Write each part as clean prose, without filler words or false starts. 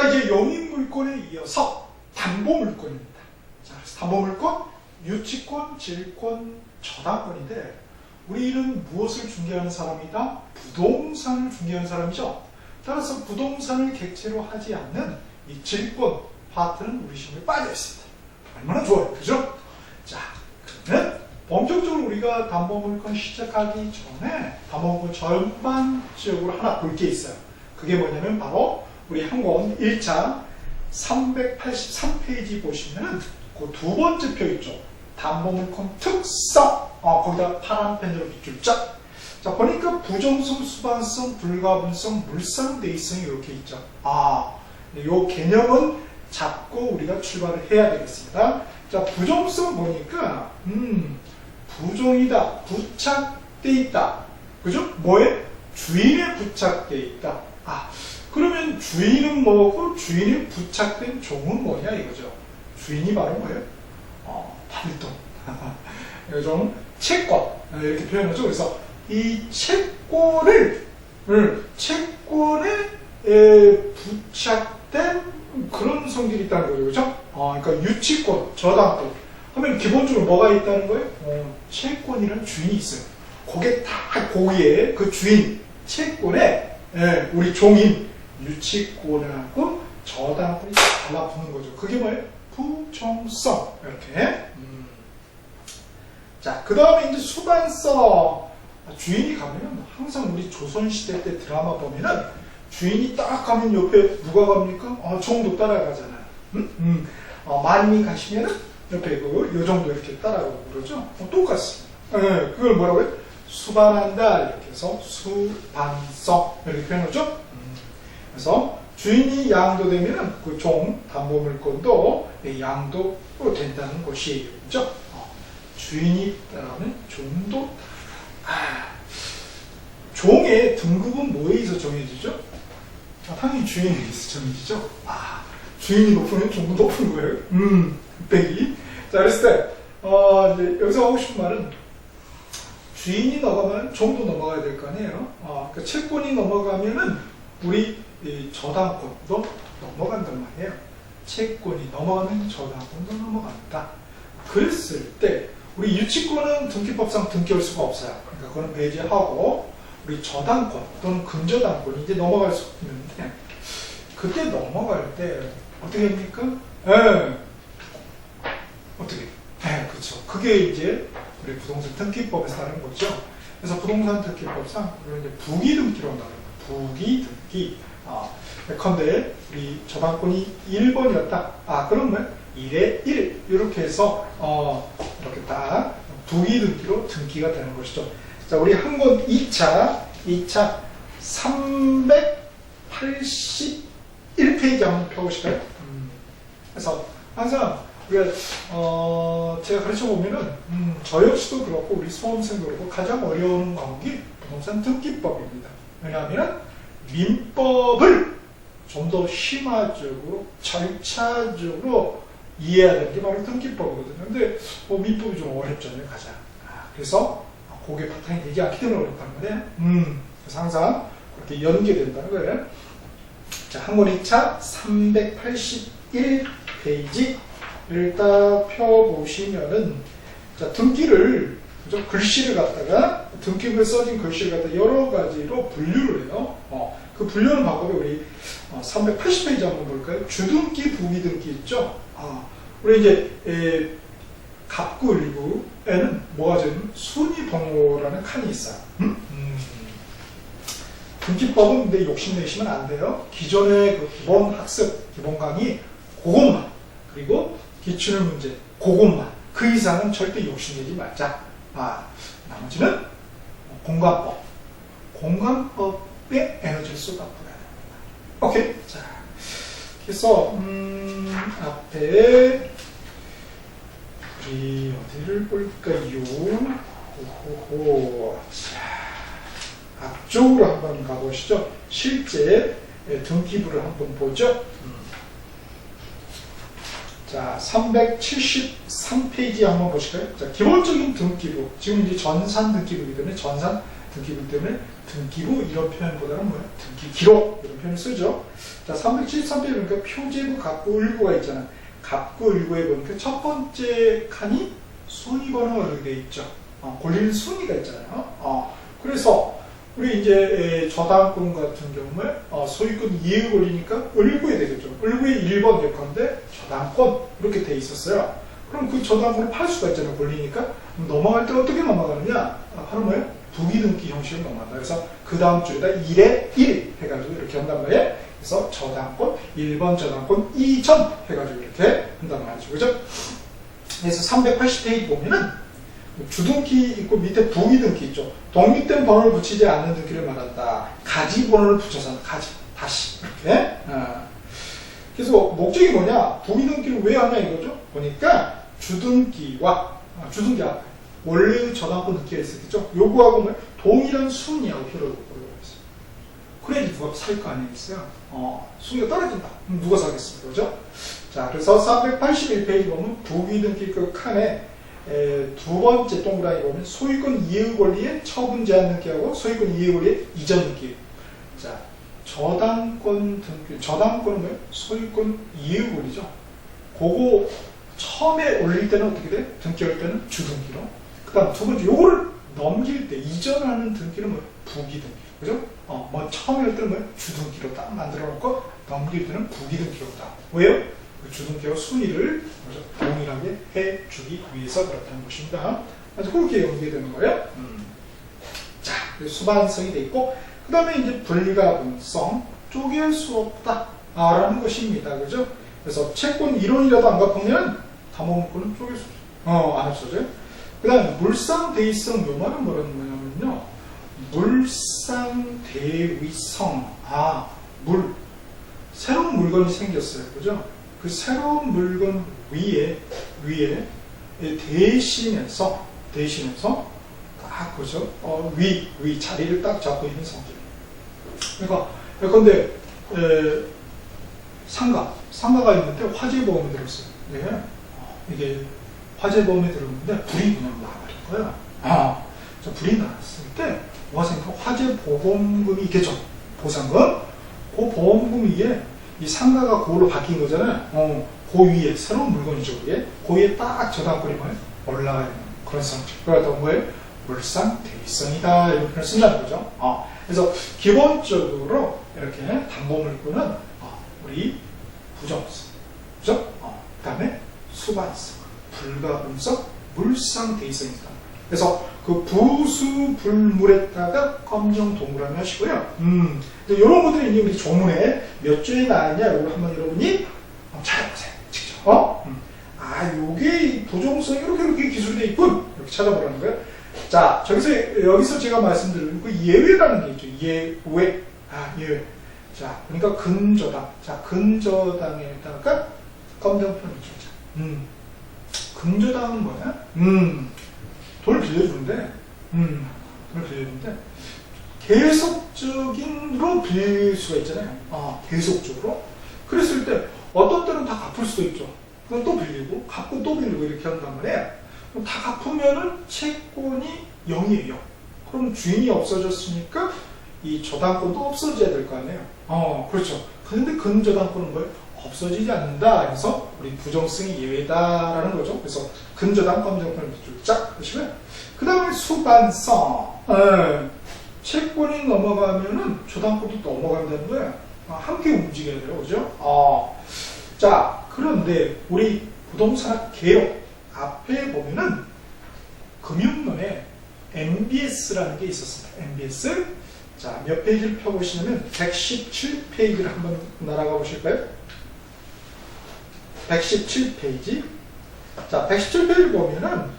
자, 이제 영입물권에 이어서 담보물권입니다. 자, 그래서 담보물권, 유치권, 질권, 저당권인데 우리는 무엇을 중개하는 사람이다? 부동산을 중개하는 사람이죠. 따라서 부동산을 객체로 하지 않는 이 질권 파트는 우리 시험에 빠져 있습니다. 얼마나 좋아요, 그죠? 자, 그러면 본격적으로 우리가 담보물권 시작하기 전에 담보물권 전반적으로 하나 볼 게 있어요. 그게 뭐냐면 바로 우리 한권 1차 383페이지 보시면은 그 두 번째 표 있죠. 담보물권 특성. 거기다 파란 펜으로 밑줄 쫙. 자, 보니까 부정성, 수반성, 불가분성, 물상대의성이 이렇게 있죠. 요 개념은 잡고 우리가 출발을 해야 되겠습니다. 자, 부정성 보니까 부정이다, 부착돼 있다. 그죠? 뭐에? 주인에 부착돼 있다. 그러면 주인은 뭐고 주인에 부착된 종은 뭐냐 이거죠. 주인이 바로 뭐예요? 팔돈. 좀 채권 이렇게 표현하죠. 그래서 이 채권에 부착된 그런 성질이 있다는 거죠. 그렇죠? 그러니까 유치권, 저당권 하면 기본적으로 뭐가 있다는 거예요? 채권이라는 주인이 있어요. 거기에 다 거기에 그 주인 채권에 우리 종인 유치권하고 저당권이 달라붙는 거죠. 그게 뭐예요? 부정성. 이렇게. 자, 그 다음에 이제 수반성. 주인이 가면은 항상 우리 조선시대 때 드라마 보면은 주인이 딱 가면 옆에 누가 갑니까? 종도 따라가잖아요. 마님이 가시면은 옆에 요 정도 이렇게 따라가고 그러죠? 똑같습니다. 그걸 뭐라고 해요? 수반한다. 이렇게 해서 수반성. 이렇게 표현하죠? 그래서 주인이 양도되면은 그 종, 담보물권도 양도 된다는 것이에요. 그죠? 주인이 따라가면 종도 따라간다. 종의 등급은 뭐에 의해서 정해지죠? 당연히 주인에 의해서 정해지죠? 주인이 높으면 종도 높은 거예요. 빼기. 자, 그랬을 때, 이제 여기서 하고 싶은 말은 주인이 넘어가면 종도 넘어가야 될 거 아니에요? 그러니까 채권이 넘어가면은 우리 저당권도 넘어간단 말이에요. 채권이 넘어가면 저당권도 넘어간다. 그랬을 때 우리 유치권은 등기법상 등기할 수가 없어요. 그러니까 그거는 배제하고 우리 저당권 또는 근저당권이 이제 넘어갈 수 있는데 그때 넘어갈 때 어떻게 합니까? 어떻게? 그렇죠. 그게 이제 우리 부동산 등기법에서 다른 거죠. 그래서 부동산 등기법상 우리는 이제 부기등기로 한다고 합니다. 부기등기. 예컨대 우리 저당권이 1번이었다. 그러면 1에 1 이렇게 해서 이렇게 딱 부기등기로 등기가 되는 것이죠. 자, 우리 한권 2차 381페이지 한번 펴보실까요? 그래서 항상 우리가 제가 가르쳐 보면은 저 역시도 그렇고 우리 수험생도 그렇고 가장 어려운 과목이 부동산 등기법입니다. 왜냐하면 민법을 좀 더 심화적으로 절차적으로 이해해야 되는 게 바로 등기법이거든요. 근데 민법이 좀 어렵잖아요, 가장. 그래서 그게 바탕이 되지 않기 때문에 어렵다는 거예요. 그래서 항상 그렇게 연계된다는 거예요. 자, 한권 2차 381페이지를 딱 펴보시면은, 자, 등기를, 그죠? 글씨를 갖다가, 등기부에 써진 글씨를 갖다가 여러 가지로 분류를 해요. 그 분류하는 방법이 우리 380페이지 한번 볼까요? 주등기, 부기등기 있죠? 우리 이제, 갑구 일부에는 뭐가 되는 순위번호라는 칸이 있어요. 등기법은 근데 욕심내시면 안 돼요. 기존의 그 기본 학습, 기본 강의, 그것만. 그리고 기출 문제, 그것만. 그 이상은 절대 욕심내지 말자. 나머지는 공간법. 공간법에 에너지를 쏟아부어야 됩니다. 오케이. 자, 그래서, 앞에, 우리 어디를 볼까요? 자, 앞쪽으로 한번 가보시죠. 실제 등기부를 한번 보죠. 자, 373페이지 한번 보실까요? 자, 기본적인 등기부. 지금 이제 전산 등기부이기 때문에 전산 등기부 때문에 등기부 이런 표현보다는 뭐야? 등기기록 이런 표현을 쓰죠. 자, 373페이지 보니까 표제부 갑구 을구가 있잖아. 갑구 을구에 보니까 첫 번째 칸이 순위번호가 이렇게 돼 있죠. 걸리는 순위가 있잖아요. 그래서 우리 이제 저당권 같은 경우에 소유권 이해가 걸리니까 을구에 되겠죠. 을구에 1번 예컨대 저당권 이렇게 돼 있었어요. 그럼 그 저당권을 팔 수가 있잖아요. 걸리니까. 넘어갈 때 어떻게 넘어가느냐? 바로 뭐예요? 부기등기 형식으로 넘어간다. 그래서 그 다음 줄에다 1에 1 해가지고 이렇게 한단 말이에요. 그래서 저당권, 1번 저당권 2점 해가지고 이렇게 한단 말이죠. 그죠? 그래서 380페이지 보면은 주등기 있고 밑에 부기등기 있죠. 독립된 번호를 붙이지 않는 등기를 말한다. 가지 번호를 붙여서 가지. 다시. 이렇게. 그래서 목적이 뭐냐? 부기등기를 왜 하냐 이거죠? 보니까 주등기와 원래의 저당권 등기가 있었겠죠? 요구하고 뭐 동일한 순위하고 효력을 보여줬어요. 그래야지 누가 살 거 아니겠어요? 순위가 떨어진다. 그럼 누가 사겠습니까? 그죠? 자, 그래서 381페이지 보면 부기등기 그 칸에 두 번째 동그라미 보면 소유권 이해 권리의 처분 제한 등기하고 소유권 이해 권리의 이전 등기. 자, 저당권 등기, 저당권은 뭐예요? 소유권 이해 권리죠. 그거 처음에 올릴 때는 어떻게 돼? 등기할 때는 주등기로. 그 다음 두 번째, 요거를 넘길 때, 이전하는 등기는 뭐예요? 부기등기. 그죠? 뭐 처음에 할 때는 뭐예요? 주등기로 딱 만들어 놓고 넘길 때는 부기등기로 딱. 왜요? 그 주등기와 순위를 동일하게 해주기 위해서 그렇다는 것입니다. 아주 그렇게 연계되는 거예요. 자, 수반성이 돼 있고, 그 다음에 이제 불가분성, 쪼갤 수 없다. 라는 것입니다. 그죠? 그래서 채권 이론이라도 안 갚으면 담보물권은 쪼갤 수 없어요. 안 없어져요. 그 다음에 물상대위성 요 말은 뭐냐면요. 물상대위성. 새로운 물건이 생겼어요. 그죠? 그 새로운 물건 위에 대신해서 딱 그죠? 위 자리를 딱 잡고 있는 성질. 그러니까 예컨대 상가가 있는데 화재보험이 들었어요. 네. 이게 화재보험이 들었는데 불이 그냥 나버린 거야. 저 불이 났을 때 뭐가 생겨? 화재보험금이 있겠죠. 보상금. 그 보험금 위에 이 상가가 그걸로 바뀐 거잖아요. 그 위에 새로운 물건이죠. 그 위에 딱 저당권이 뭐예요? 올라가 있는 그런 성질. 그러다 뭐예요? 물상대위성이다 이런 표현을 쓴다는 거죠. 그래서 기본적으로 이렇게 담보물권은 우리 부정성, 그죠? 그 다음에 수반성, 불가분성, 물상대위성이다. 그래서 그 부수불물에다가 검정 동그라미 하시고요. 이런 것들이 이제 우리 조문에 몇 줄에 나왔냐, 이걸 한번 여러분이 찾아보세요. 직접. 요게 부정성이 이렇게 기술되어 있군. 이렇게 찾아보라는 거예요. 자, 여기서 제가 말씀드린 그 예외라는 게 있죠. 예외. 자, 그러니까 근저당. 자, 근저당에다가 검정표를 주자. 근저당은 뭐냐? 돈을 빌려주는데, 계속적인으로 빌릴 수가 있잖아요. 계속적으로. 그랬을 때, 어떤 때는 다 갚을 수도 있죠. 그럼 또 빌리고, 갚고 또 빌리고 이렇게 한단 말이에요. 그럼 다 갚으면은 채권이 0이에요. 그럼 주인이 없어졌으니까 이 저당권도 없어져야 될 거 아니에요. 그렇죠. 그런데 근저당권은 뭐예요? 없어지지 않는다. 그래서 우리 부정성이 예외다라는 거죠. 그래서 근저당 검정권을 쫙 보시면, 그 다음에 수반성. 채권이 넘어가면은 저당권도 넘어간다는 거예요. 함께 움직여야 돼요. 그죠? 자, 그런데 우리 부동산 개록 앞에 보면은 금융론에 MBS라는 게 있었습니다. MBS. 자, 몇 페이지를 펴보시냐면 117페이지를 한번 날아가 보실까요? 117페이지. 자, 117페이지 보면은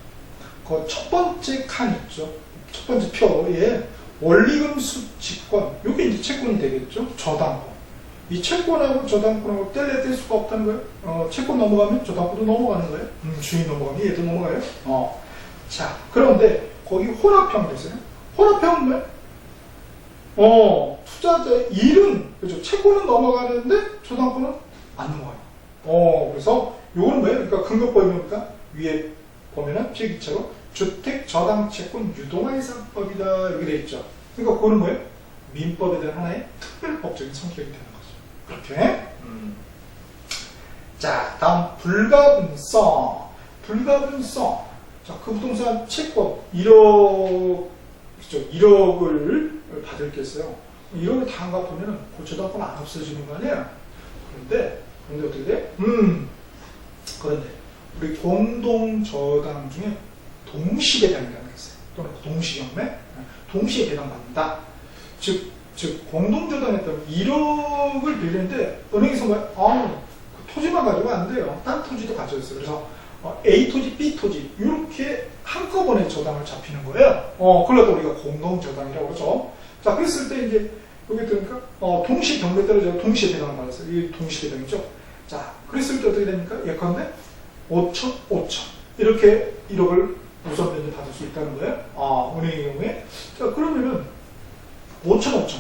그 첫 번째 칸 있죠. 첫 번째 표에 원리금 수취권. 이게 이제 채권이 되겠죠. 저당권. 이 채권하고 저당권하고 뗄 수가 없다는 거예요. 채권 넘어가면 저당권도 넘어가는 거예요. 주인 넘어가면 얘도 넘어가요. 자, 그런데 거기 혼합형이 있어요. 혼합형은 뭐예요? 투자자의 일은, 그죠? 채권은 넘어가는데 저당권은 안 넘어가요. 그래서 요거는 뭐예요? 그러니까 근거법이니까 위에 보면은 필기체로 주택 저당 채권 유동화 예상법이다 이렇게 돼 있죠. 그러니까 그거는 뭐예요? 민법에 대한 하나의 특별법적인 성격이 되는 거죠. 그렇게. 자, 다음 불가분성. 불가분성. 자, 그 부동산 채권 1억, 그죠? 1억을 받을 게 있어요. 1억을 다 안 갚으면 그 저당권 안 없어지는 거 아니에요? 그런데 어떻게 돼? 그런데 우리 공동 저당 중에 동시 배당이라는 게 있어요. 또는 동시경매, 동시에 배당받는다. 즉 공동 저당했다면 1억을 빌리는데 은행에서 그 토지만 가지고 안 돼요. 딴 토지도 가져야 있어요. 그래서 A 토지, B 토지 이렇게 한꺼번에 저당을 잡히는 거예요. 그래도 우리가 공동 저당이라고 그러죠. 자, 그랬을 때 이제 여기 들으니까 동시 경매 떨어져 동시에 배당을 받았어요. 이게 동시 배당이죠. 자, 그랬을 때 어떻게 됩니까? 예컨대 5천, 5천 이렇게 1억을 우선 면제 받을 수 있다는 거예요. 은행의 경우에. 자, 그러면은 5천, 5천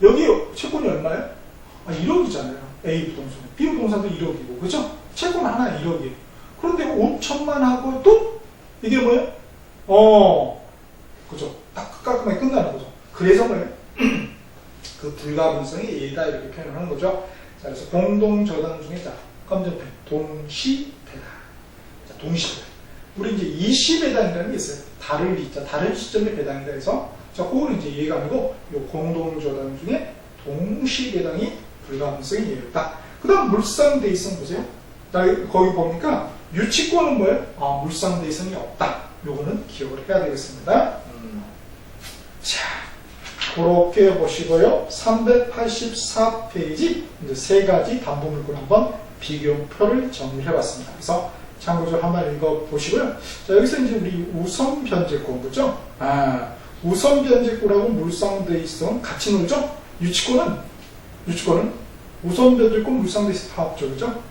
여기 채권이 얼마예요? 1억이잖아요. A 부동산, B 부동산도 1억이고, 그죠? 채권 하나 1억이에요. 그런데 5천만 하고 또 이게 뭐예요? 그죠? 딱 깔끔하게 끝나는 거죠. 그래서 뭐예요? 그 불가분성의 예다 이렇게 표현을 하는 거죠. 자, 그래서 공동 저당 중에 자, 검정펜 동시 배당. 자, 동시 배당. 우리 이제 이시 배당이라는 게 있어요. 다른 리자, 다른 시점의 배당이다 해서 자, 그거는 이제 이해가 아니고 요 공동 저당 중에 동시 배당이 불가분성의 예였다. 그 다음 물상대이성 보세요. 자, 거기 보니까 유치권은 뭐예요? 물상대이성이 없다. 요거는 기억을 해야 되겠습니다. 자, 그렇게 보시고요. 384페이지 이제 세 가지 담보물건 한번 비교표를 정리해 봤습니다. 그래서 참고적으로 한번 읽어보시고요. 자, 여기서 이제 우리 우선 변제권, 그죠? 우선 변제권하고 물상대이성 같이 놀죠? 유치권은 우선 변제권, 물상대이성 다 없죠, 그죠?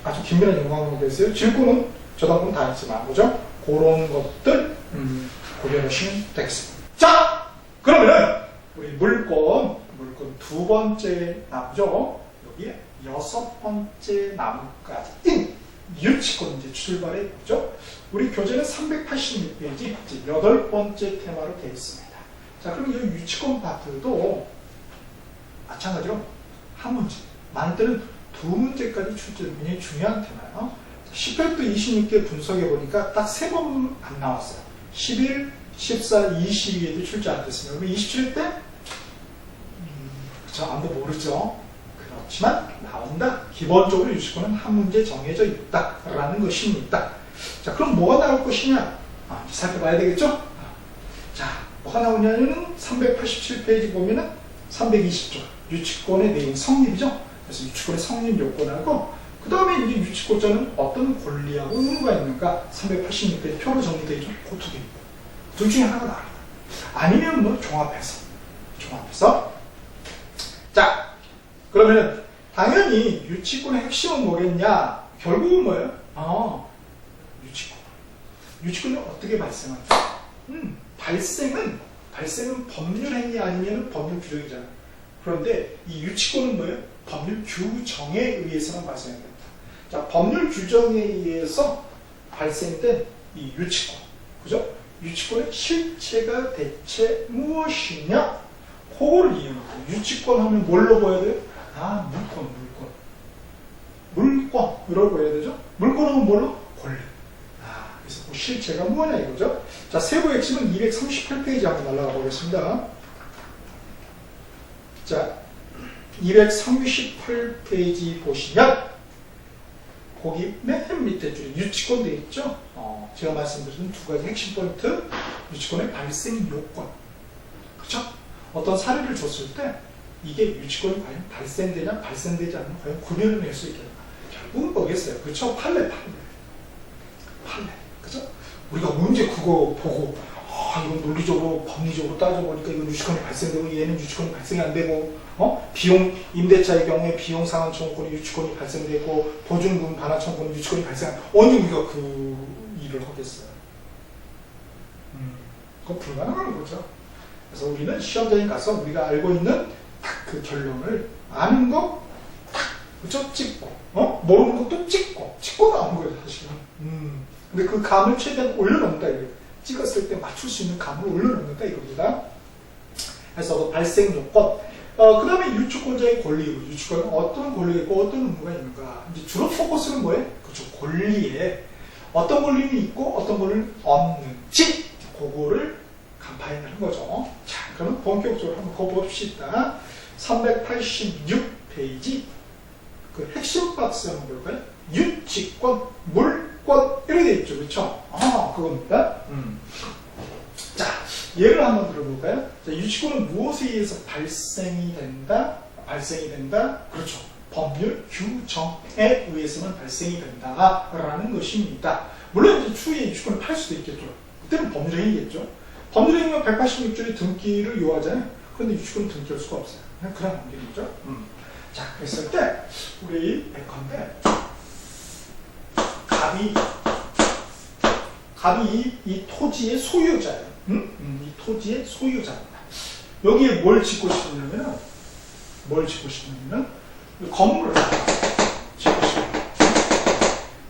아주 긴밀한 연관관계가 되어 있어요. 질권은 저당권 다 있지만, 그죠? 그런 것들 고려하시면 되겠습니다. 자, 그러면은 우리 물권 두 번째 나무죠. 여기에 여섯 번째 나무까지 유치권 이제 출발해 보죠. 우리 교재는 386페이지 여덟 번째 테마로 되어 있습니다. 자, 그럼 이 유치권 파트도 마찬가지로 한 문제, 많은 때는 두 문제까지 출제는 굉장히 중요한 테마예요. 10회부터 26개 분석해 보니까 딱 세 번 안 나왔어요. 11, 14, 22에도 출제 안 됐습니다. 그럼 27일 때? 그쵸, 아무도 모르죠. 그렇지만 나온다. 기본적으로 유치권은 한 문제 정해져 있다라는 것입니다. 자, 그럼 뭐가 나올 것이냐? 살펴봐야 되겠죠? 자, 뭐가 나오냐면은 387페이지 보면은 320조 유치권의 내용 성립이죠. 그래서 유치권의 성립 요건하고 그 다음에 이제 유치권자는 어떤 권리하고 의무가 있는가 386페이지 표로 정리되어 있죠. 그 두 개입니다. 둘 중에 하나가 나옵니다. 아니면 뭐 종합해서. 자, 그러면은 당연히 유치권의 핵심은 뭐겠냐? 결국은 뭐예요? 유치권이 어떻게 발생하죠? 발생은 법률 행위 아니면 법률 규정이잖아요. 그런데 이 유치권은 뭐예요? 법률 규정에 의해서만 발생합니다. 자, 법률 규정에 의해서 발생된 이 유치권, 그죠? 유치권의 실체가 대체 무엇이냐? 그걸 이해합니다. 유치권 하면 뭘로 보여야 돼요? 물권이라고 해야 되죠? 물권 하면 뭘로? 권리. 그래서 그 실체가 뭐냐 이거죠? 자, 세부 핵심은 238페이지 한번 날아가 보겠습니다. 자, 238페이지 보시면 거기 맨 밑에 줄에 유치권 되어 있죠? 제가 말씀드린 두 가지 핵심 포인트, 유치권의 발생 요건. 그렇죠? 어떤 사례를 줬을 때 이게 유치권이 과연 발생되냐 발생되지 않는 과연 구별을 낼 수 있겠나. 결국은 뭐겠어요? 그렇죠? 판례. 그죠? 우리가 언제 그거 보고 이건 논리적으로 법리적으로 따져보니까 이건 유치권이 발생되고 얘는 유치권이 발생이 안 되고 비용 임대차의 경우에 비용 상환 청구권이 유치권이 발생되고 보증금 반환 청구권이 유치권이 발생한 언제 우리가 그 일을 하겠어요? 그건 불가능한 거죠. 그래서 우리는 시험장에 가서 우리가 알고 있는 딱 그 결론을 아는 거 그쵸? 찍고 모르는 것도 찍고 나오는 거예요 사실은. 근데 그 감을 최대한 올려놓는다 이거예요. 찍었을 때 맞출 수 있는 감을 올려놓는다 이겁니다. 그래서 발생 요건. 그 다음에 유추권자의 권리, 유추권은 어떤 권리가 있고 어떤 의무가 있는가. 이제 주로 포커스는 뭐예요? 그렇죠. 권리에 어떤 권리는 있고 어떤 권리는 없는지 그거를 간파해내는 거죠. 자, 그러면 본격적으로 한번 봅시다. 386페이지 그 핵심 박스 한번 볼까요? 유치권, 물권 이렇게 돼 있죠. 그렇죠? 그겁니다. 자, 예를 한번 들어볼까요? 자, 유치권은 무엇에 의해서 발생이 된다? 그렇죠. 법률 규정에 의해서만 발생이 된다라는 것입니다. 물론 이제 추후에 유치권을 팔 수도 있겠죠. 그때는 법률행위겠죠. 법률행위는 186조의 등기를 요하잖아요. 그런데 유치권은 등기할 수가 없어요. 그런 관계이죠. 자, 그랬을 때 우리 예컨대 갑이 이 토지의 소유자예요. 이 토지의 소유자입니다. 여기에 뭘 짓고 싶냐면은 건물을 짓고 싶어요.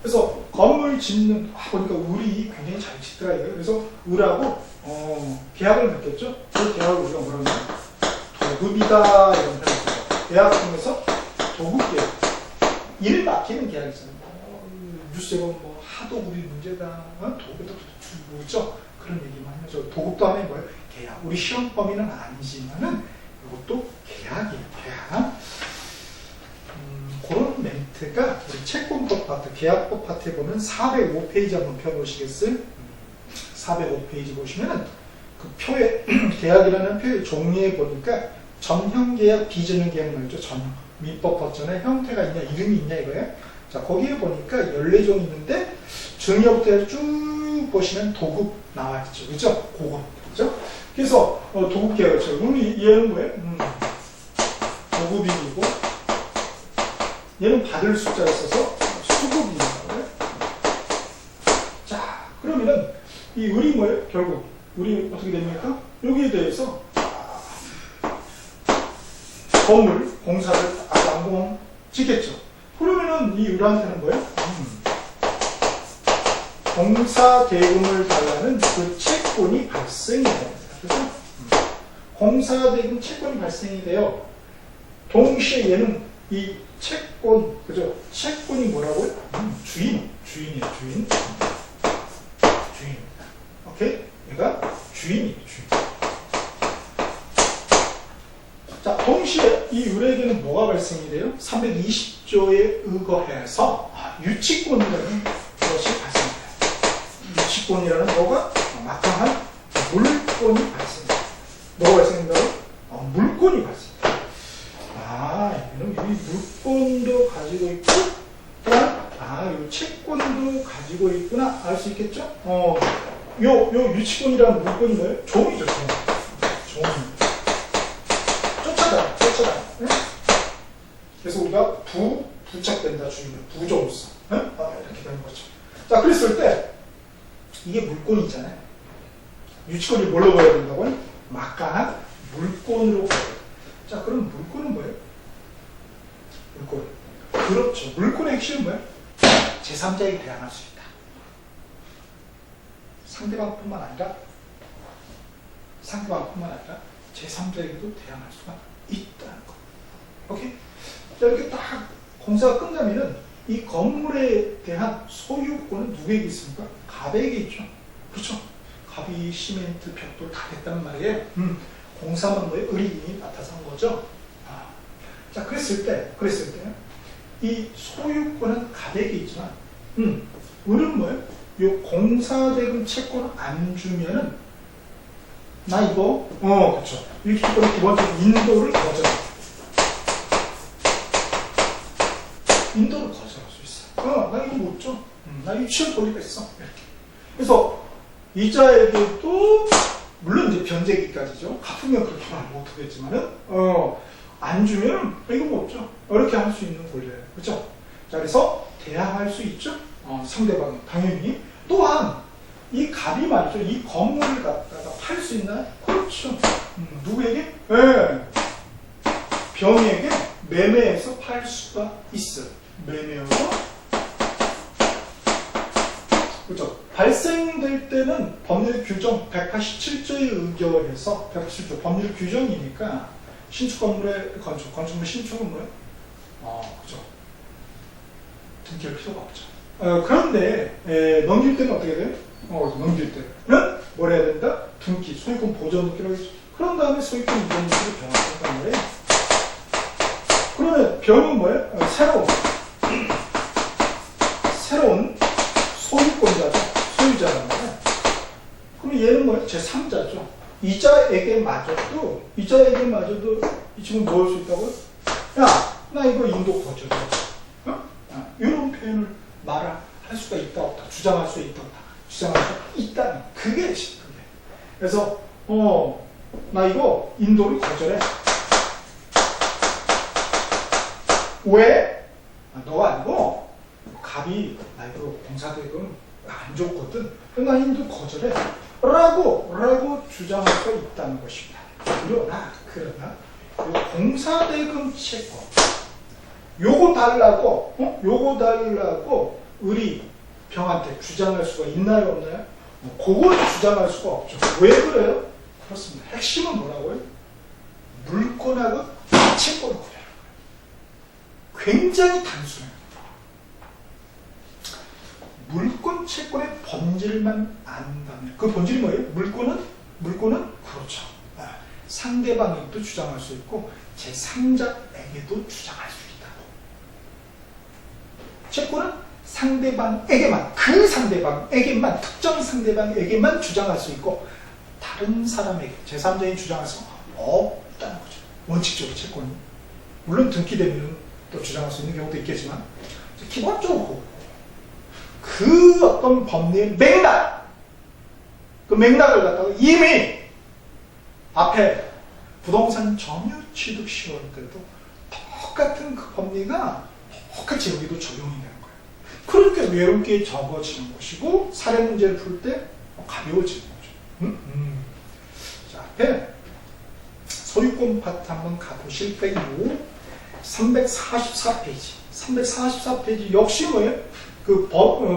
그래서 건물 짓는 보니까 을이 굉장히 잘 짓더라고요. 그래서 을하고 계약을 맺겠죠. 그 계약을 우리가 뭐라고 하냐? 도급이다 이런 표현을 써요. 계약 통해서 도급 계약. 일 맡기는 계약이잖아요. 뉴스에 보면 뭐 하도급이 문제다. 도급도 뭐죠? 그런 얘기만 하죠. 도급도 하면 뭐예요? 계약. 우리 시험 범위는 아니지만은 이것도 계약이에요. 계약. 그런 멘트가 우리 채권법 파트, 계약법 파트에 보면 405페이지 한번 펴보시겠어요? 405페이지 보시면은 그 표에 계약이라는 표의 종류에 보니까 전형계약, 비전형계약 말이죠. 전형. 민법 버전에 형태가 있냐, 이름이 있냐 이거예요. 자, 거기에 보니까 14종 있는데 증여부터 쭉 보시면 도급 나와 있죠. 그죠? 그거. 그죠? 그래서 도급 계약이죠. 그럼 얘는 뭐예요? 도급이고 얘는 받을 숫자를 써서 수급입니다. 자, 그러면은 이 을이 뭐예요? 결국 을이 어떻게 됩니까? 여기에 대해서 건물, 공사를 완공 짓겠죠. 그러면은 이 을한테는 뭐예요? 공사 대금을 달라는 그 채권이 발생이 됩니다. 그죠? 공사 대금 채권이 발생이 돼요. 동시에 얘는 이 채권, 그죠? 채권이 뭐라고요? 주인이에요, 주인. 주인입니다. 오케이? 얘가 주인이에요, 주인. 자, 동시에 이 을에게는 뭐가 발생이 돼요? 320조에 의거해서 유치권이라는 것이 발생돼요. 유치권이라는 거가 막강한 물권이 발생돼요. 뭐가 발생된다고? 물권이 발생돼요. 이런 이 물권도 가지고 있고, 또한 이 채권도 가지고 있구나 알 수 있겠죠? 요 유치권이라는 물권이 뭐예요? 종이죠, 종. 쫓아다. 응? 그래서 우리가 부착된다 주의를 부종성. 응? 이렇게 되는 거죠. 자, 그랬을 때 이게 물권이잖아요. 유치권이 뭘로 보여야 된다고요? 막강한 물권으로 보여야 돼요. 자, 그럼 물권은 뭐예요? 물권. 그렇죠. 물권의 핵심은 뭐예요? 제3자에게 대항할 수 있다. 상대방뿐만 아니라 제3자에게도 대항할 수가 있다는 거. 오케이? 자, 이렇게 딱 공사가 끝나면은 이 건물에 대한 소유권은 누구에게 있습니까? 갑에게 있죠. 그렇죠? 갑이 시멘트, 벽돌 다 됐단 말이에요. 공사만 뭐에 을이 맡아서 한 거죠. 자, 그랬을 때 이 소유권은 갑에게 있지만 을은 뭐예요? 요 공사대금 채권 안 주면은 나 이거 그렇죠. 유치권의 기본적인 인도를 거절할 수 있어. 나 이거 못 줘. 나 유치할 권리가 있어. 이렇게. 그래서 이자에게도 물론 이제 변제기까지죠. 갚으면 그렇게 말하면 못하겠지만은 안 주면 이거 못 줘. 이렇게 할 수 있는 권리예요. 그렇죠? 자, 그래서 대항할 수 있죠. 상대방이 당연히. 또한 이 갑이 말이죠. 이 건물을 갖다가 팔 수 있나요? 그렇죠. 누구에게? 네. 병에게 매매해서 팔 수가 있어요. 매매해서 그죠? 발생될 때는 법률 규정 187조에 의거해서 187조 법률 규정이니까 신축 건물의 건축물 신축은 뭐예요? 그죠? 등기할 필요가 없죠. 그런데 넘길 때는 어떻게 돼요? 넘길 때는 뭘 해야 된다? 등기, 소유권 보전 등기를 하겠죠. 그런 다음에 소유권 이전 등기를 변화한단 말이에요. 그러면 변이 뭐예요? 새로운 소유권자죠. 소유자란 말이에요. 그럼 얘는 뭐예요? 제3자죠. 이자에게마저도 이 친구 뭐 할 수 있다고요? 야, 나 이거 인도 거절해. 이런 표현을 말할 수가 있다 없다, 주장할 수 있다 없다, 주장할 수 있다는 그게. 그래서 나 이거 인도를 거절해. 왜? 너가 아니고 갑이 나 이거 공사대금 안 좋거든. 나 인도 거절해. 라고 주장할 수가 있다는 것입니다. 그러나 공사대금 채권 요거 달라고 우리 병한테 주장할 수가 있나요, 없나요? 그걸 주장할 수가 없죠. 왜 그래요? 그렇습니다. 핵심은 뭐라고요? 물권하고 채권을 구별하는 거예요. 굉장히 단순해요. 물권, 채권의 본질만 안다면 그 본질이 뭐예요? 물권은 그렇죠. 상대방에게도 주장할 수 있고 제3자에게도 주장할 수 있다고. 채권은 상대방에게만, 특정 상대방에게만 주장할 수 있고 다른 사람에게, 제3자에 주장할 수 없다는 거죠. 원칙적으로 채권이. 물론 등기되면 또 주장할 수 있는 경우도 있겠지만 기본적으로 그 어떤 법리의 그 맥락을 갖다가 이미 앞에 부동산 점유 취득 시효 때도 똑같은 그 법리가 똑같이 여기도 적용이 되는 거예요. 그렇게 외롭게 적어지는 것이고 사례 문제를 풀 때 가벼워지는 거죠. 자, 앞에 소유권 파트 한번 가보실 때요. 344페이지. 344페이지 역시 뭐예요? 그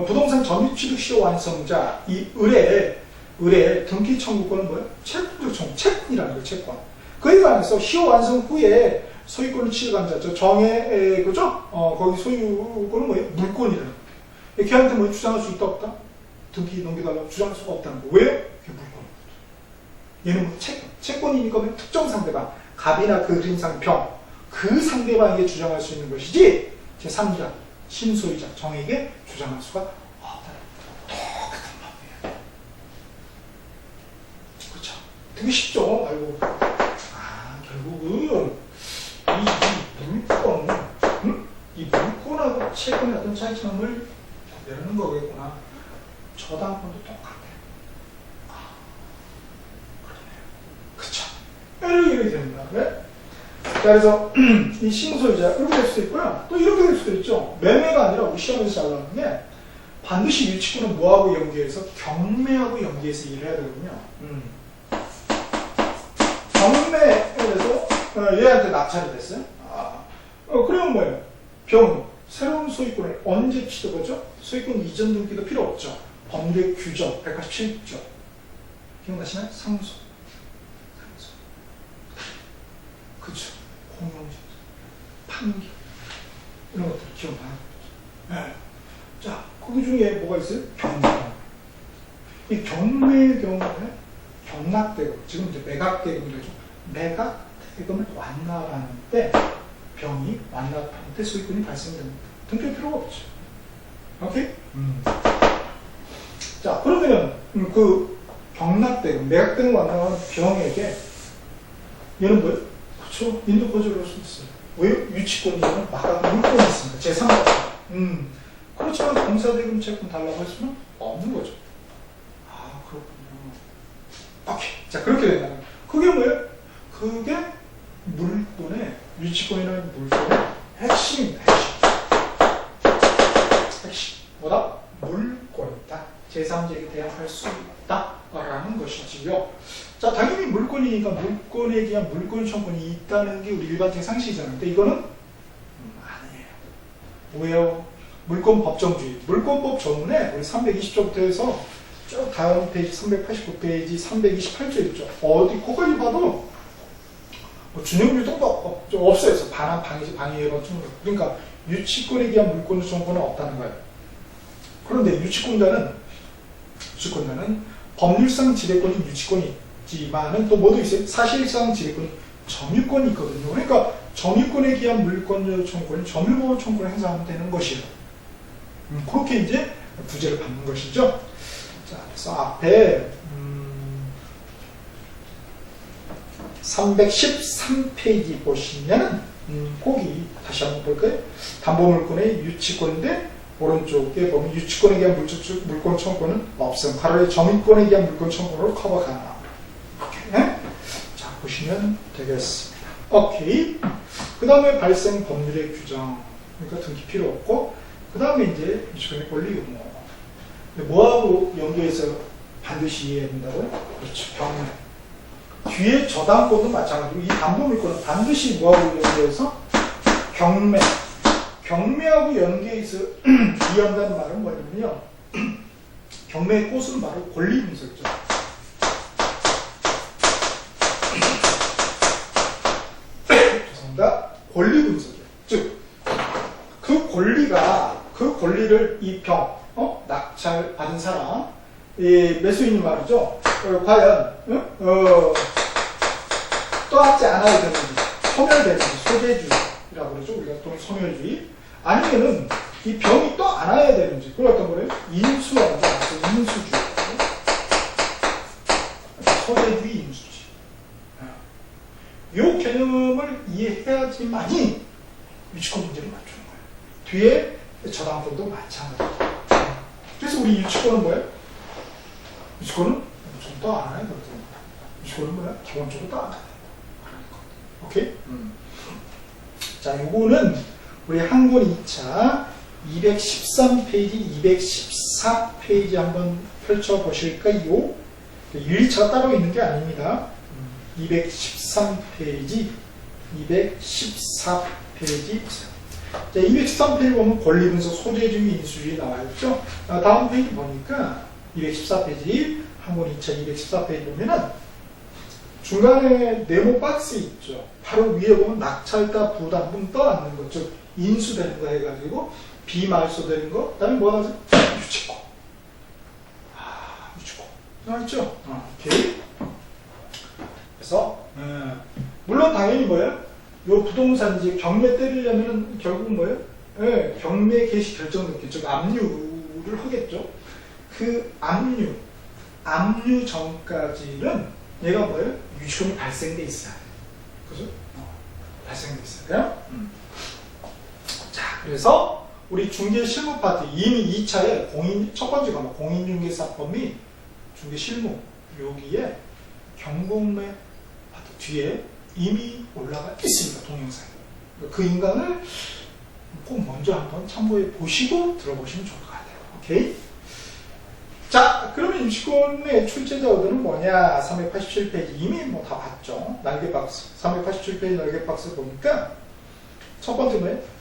부동산 점유 취득 시효 완성자 이 의뢰 등기 청구권은 뭐예요? 채권이라는 거예요. 채권. 그에 관해서 시효 완성 후에 소유권을 취득한 자죠. 정해 그죠? 거기 소유권은 뭐예요? 물권이라는 거예요. 걔한테 뭐 주장할 수 있다 없다? 등기 넘겨달라고 주장할 수가 없다는 거예요. 왜요? 그게 물권이거든. 얘는 뭐 채권이니까 특정 상대방, 갑이나 그 그림상 병, 그 상대방에게 주장할 수 있는 것이지 제3자, 신소유자, 정에게 주장할 수가 없다는 똑같은 법이에요. 그렇죠? 되게 쉽죠? 알고. 결국은 이 물권하고 채권의 어떤 차이점을 구별하는 거겠구나. 저 다음번도 똑같아요. 그러네요. 그쵸? 이렇게 됩니다. 네? 자, 그래서 이 신소유자 이렇게 될 수도 있고요. 또 이렇게 될 수도 있죠. 매매가 아니라 우리 시험에서 잘 나오는 게 반드시 유치권은 뭐하고 연계해서 경매하고 연계해서 일을 해야 되거든요. 경매에서 얘한테 낙찰이 됐어요. 그러면 뭐예요? 병, 새로운 소유권을 언제 취득하죠? 소유권 이전 등기도 필요 없죠. 법률의 규정 187조. 기억나시나요? 상속. 그쵸. 공용지, 판기. 이런 것들 기억나요? 네. 자, 그 중에 뭐가 있어요? 경매. 이 경매의 경우에 경락대금, 지금 이제 매각대금이죠. 매각대금을 완납하는 때 병이 완납하는 때 소유권이 발생됩니다. 등기할 필요가 없죠. 오케이? 자, 그러면 그 경락대금, 매각대금 완납하는 병에게 얘는 뭐예요? 그렇죠. 인도 거절을 할 수 있어요. 왜? 유치권이면 물권이 있습니다. 제3자. 그렇지만 공사대금 채권 달라고 할 수는 없는 거죠. 그렇군요. 오케이. 자, 그렇게 된다면 그게 뭐예요? 그게 물권의 유치권이라는 물권의 핵심입니다. 핵심. 뭐다? 물권이다. 제3자에게 대항할 수 있다라는 것이지요. 자, 당연히 물권이니까 물권에 대한 물권 청구권이 있다는 게 우리 일반적인 상식이잖아요. 근데 이거는 아니에요. 왜요? 물권 법정주의. 물권법 조문에 우리 320조부터 해서 쭉 다음 페이지 389페이지 328조 있죠. 어디 거기까지 봐도 뭐 준용 유동도 없어요. 반환, 방해지, 방해론 충분. 그러니까 유치권에 기한 물권적 청구는 없다는 거예요. 그런데 유치권자는 법률상 지배권이 유치권이 있지만은 또 뭐도 있어요? 사실상 지배권이 점유권이 있거든요. 그러니까 점유권에 기한 물권적 청구는 점유보호 청구를 행사하면 되는 것이에요. 그렇게 이제 부재를 받는 것이죠. 자, 그래서 앞에 313페이지 보시면은 거기 다시 한번 볼까요? 담보물권의 유치권인데 오른쪽에 보면 유치권에 대한 물권 청구는 없음. 가로에 점유권에 대한 물권 청구로 커버 가능합니다. 이렇게 자 보시면 되겠습니다. 오케이. 그 다음에 발생 법률의 규정. 그러니까 등기 필요 없고 그 다음에 이제 유치권의 권리 의무. 뭐하고 연계해서 반드시 이해해야 된다고요? 그렇죠. 경매. 뒤에 저당권도 마찬가지고 이 담보물권은 반드시 뭐하고 연계해서 경매하고 연계해서 이해한다는 말은 뭐냐면요. 경매의 꽃은 바로 권리 분석이죠. 죄송합니다. 권리 분석이에요. 즉, 그 권리를 이 낙찰 받은 사람, 이 매수인이 말이죠. 과연 떠안지 않아야 되는지, 소멸되는지, 소재주의라고 그러죠. 우리가 또 소멸주의. 아니면은 이 병이 또 안아야 되는지. 그걸 어떤 거예요? 인수라고 하죠. 인수주의. 소재주의, 인수주의. 이 개념을 이해해야지만이 유치권 문제를 맞추는 거예요. 뒤에 저당권도 마찬가지예요. 그래서 우리 유치권은 뭐예요? 유치권은 좀 더 안 해야 되거든요. 유치권은 뭐야? 기본적으로 더 안 해야 돼요. 오케이? 자, 요거는 우리 한권 2차 213페이지, 214페이지 한번 펼쳐보실까요? 1차가 따로 있는 게 아닙니다. 213페이지, 214페이지. 자, 213페이지 보면 권리분석, 소재주의, 인수주의 나와있죠? 다음 페이지 보니까 214페이지, 한권 2차 214페이지 보면은 중간에 네모 박스 있죠. 바로 위에 보면 낙찰가 부담금 떠안는 거, 즉 인수되는 거 해가지고 비말소되는 거, 그 다음에 뭐가 나죠? 유치권. 유치권. 나왔죠? 오케이. 그래서 물론 당연히 뭐예요? 요 부동산 이제 경매 때리려면은 결국 뭐예요? 경매 개시 결정 넣기, 즉 압류를 하겠죠. 그 압류 전까지는 얘가 뭐예요? 유치권이 발생돼 있어요. 그죠? 발생돼 있어요. 자, 그래서 우리 중개 실무 파트 이미 2차에 첫 번째 과목 공인중개사법 및 중개 실무 여기에 경공매 파트 뒤에 이미 올라가 있습니다. 동영상에. 그 인강을 꼭 먼저 한번 참고해 보시고 들어보시면 좋을 것 같아요. 오케이? 자, 그러면 유치권의 출제자 의도는 뭐냐? 387페이지 이미 뭐 다 봤죠. 날개박스. 387페이지 날개박스 보니까 첫 번째 뭐예요?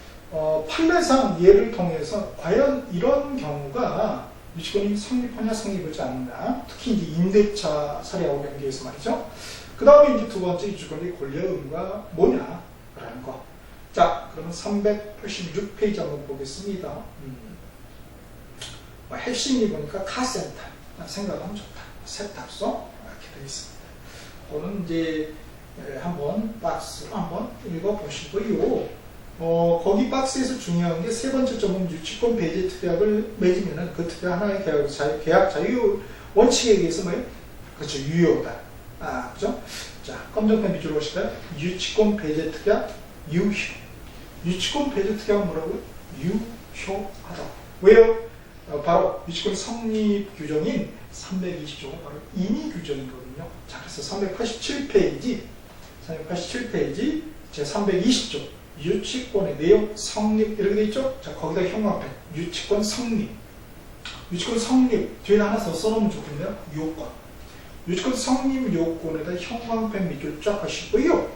판례상 예를 통해서 과연 이런 경우가 유치권이 성립하냐 성립하지 않느냐. 특히 이제 임대차 사례하고 연계해서 말이죠. 그 다음에 이제 두 번째 유치권의 권리의 의무가 뭐냐라는 거. 자, 그러면 386페이지 한번 보겠습니다. 핵심이 보니까 카센터 생각하면 좋다. 세탁소 이렇게 되어 있습니다. 또는 이제 한번 박스로 한번 읽어보시고요. 거기 박스에서 중요한 게 세 번째 점은 유치권 배제 특약을 맺으면은 그 특약 하나의 계약 자유 원칙에 의해서 뭐예요? 그렇죠. 유효다. 그죠? 자, 검정펜 밑으로 보실까요? 유치권 배제 특약 유효. 유치권 배제 특약은 뭐라고요? 유효하다. 왜요? 바로 유치권 성립 규정인 320조가 바로 임의 규정이거든요. 자, 그래서 387페이지 제 320조 유치권의 내용 성립 이렇게 돼 있죠? 자, 거기다 형광펜 유치권 성립 뒤에 하나 더 써놓으면 좋겠네요. 요건 유치권 성립 요건에다 형광펜 밑줄 쫙 하시고요.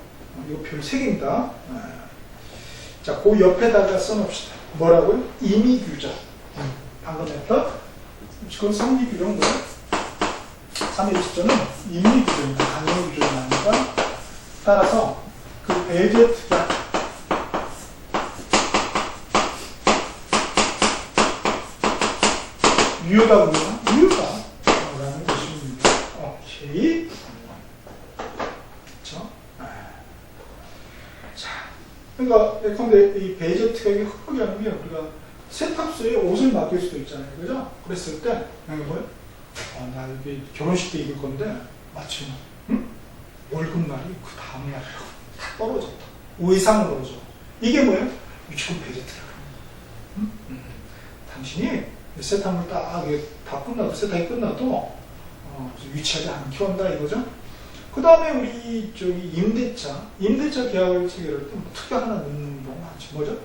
이거 별 3개입니다. 자, 그 옆에다가 써놓읍시다. 뭐라고요? 임의규정. 방금 했던 그건 성립규정 뭐예요? 3.1조는 임의규정이다. 강요규정이 아니까 따라서 그 배제특약 유효다 보면 유효다라는 것입니다. 오케이. 그렇죠? 자, 그러니까 예컨대 이 배제 특약이 흡입이 하는 게 우리가 세탁소에 옷을 맡길 수도 있잖아요, 그죠? 그랬을 때 뭐예요? 나 여기 결혼식 때 입을 건데 마침 월급날이 그 다음 날이라고 다 떨어졌다. 의상을 떨어져. 이게 뭐예요? 유치권 배제 특약입니다. 당신이 세탁물 딱 다 끝나도 세탁이 끝나도 유치하지 않게 한다 이거죠. 그 다음에 우리 저기 임대차 계약을 체결할 때 특약 하나 넣는 경우 많지. 뭐죠?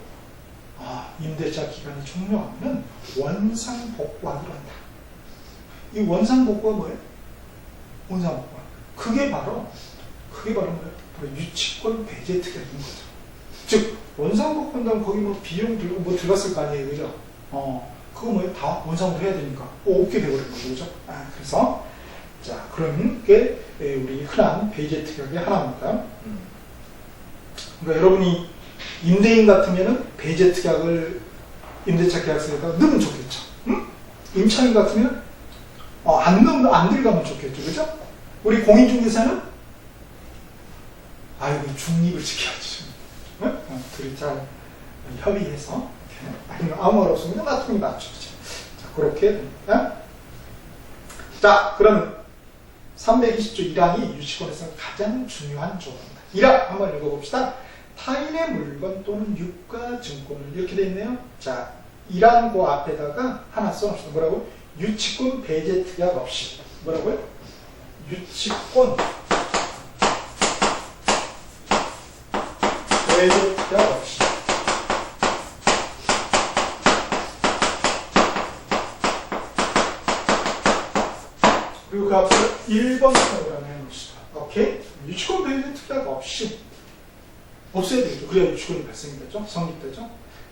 임대차 기간이 종료하면 원상복구하기로 한다. 이 원상복구가 뭐예요? 원상복구. 그게 바로 뭐예요? 유치권 배제 특약인 거죠. 즉 원상복구한다면 거기 뭐 비용 들고 뭐 들어갔을 거 아니에요, 그죠? 그거 뭐예요? 다 원상으로 해야 되니까. 없게 돼버린 거죠, 그죠? 그래서 자, 그런 게 우리 흔한 배제 특약의 하나입니다. 그러니까 여러분이 임대인 같으면은 배제 특약을 임대차 계약서에다 넣으면 좋겠죠. 임차인 같으면 안 들어가면 좋겠죠, 그죠? 우리 공인중개사는 이거 중립을 지켜야지. 둘이 잘 협의해서 아니면 아무 말 없으면 놔두는 게 낫죠. 자, 그렇게 됩니다. 자, 그럼 320조 1항이 유치권에서 가장 중요한 조항입니다. 1항 한번 읽어봅시다. 타인의 물건 또는 유가증권을 이렇게 돼 있네요. 자, 1항고 앞에다가 하나 써놓읍시다. 뭐라고? 유치권 배제 특약 없이. 뭐라고요? 유치권 배제 특약 없이. 그리고 그 앞에 1번 선으로 해놓읍시다. 오케이? 유치권 배제 특약 없이 없애야 되겠죠. 그래야 유치권이 발생이 되죠. 성립되죠.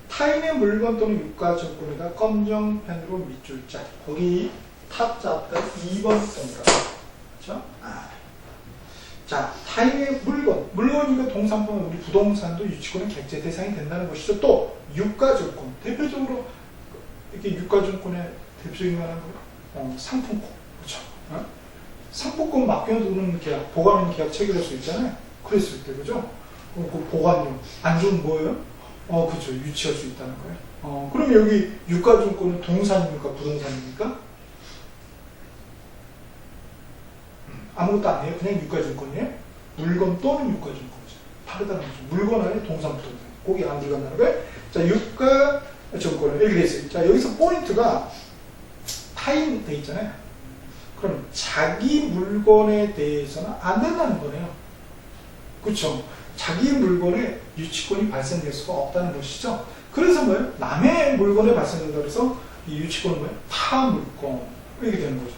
타인의 물건 또는 유가증권에다 검정펜으로 밑줄 자. 거기 탑자 앞에 2번 선이라고. 그렇죠? 자, 타인의 물건이니까 동산보면 우리 부동산도 유치권의 객체 대상이 된다는 것이죠. 또 유가증권. 대표적으로 이렇게 유가증권의 대표적인 거는 상품권. 그렇죠? 상품권 맡겨두는 계약, 보관하는 계약 체결할 수 있잖아요. 그랬을 때, 그죠? 그 보관료. 안 주면 뭐예요? 그렇죠. 유치할 수 있다는 거예요. 그럼 여기 유가증권은 동산입니까? 부동산입니까? 아무것도 아니에요. 그냥 유가증권이에요. 물건 또는 유가증권이죠. 다르다는 거죠. 물건 안에 동산, 부동산. 거기 안 들어간다는 거예요. 자, 유가증권은 이렇게 돼 있어요. 자, 여기서 포인트가 타인 돼 있잖아요. 그럼 자기 물건에 대해서는 안 된다는 거네요. 그렇죠? 자기 물건에 유치권이 발생될 수가 없다는 것이죠. 그래서 뭐예요? 남의 물건에 발생된다고 해서 이 유치권은 뭐예요? 타 물건 이렇게 되는 거죠.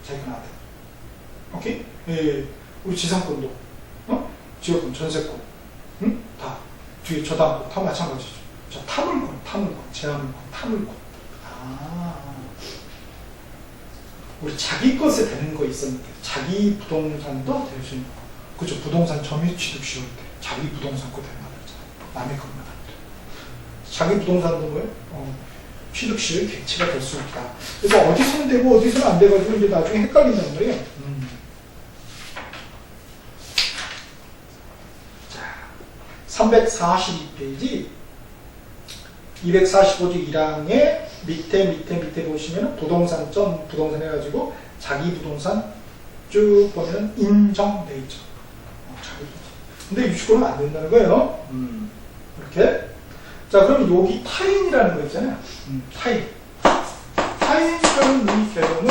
자기가 나한테. 오케이? 예, 우리 지상권도, 지역권, 전세권, 다 뒤에 저당권 다 마찬가지죠. 자, 타물권, 제한물권, 타물권. 우리 자기 것에 되는 거 있었는데 자기 부동산도 될 수 있는 거. 그죠? 부동산 점유 취득 쉬울 때 자기 부동산 거 되는 거 있잖아요. 남의 것만 안 돼. 자기 부동산도 뭐예요? 취득 시의 객체가 될 수 있다. 그래서 어디서는 되고 어디서는 안 돼가지고 이제 나중에 헷갈린다는 거예요. 자, 342페이지 245조 1항의 밑에 보시면 부동산 해가지고 자기 부동산 쭉 보면 인정돼 있죠. 자기 부동산. 근데 유치권은 안 된다는 거예요. 이렇게. 자, 그럼 여기 타인이라는 거 있잖아요. 타인이라는 이 개념은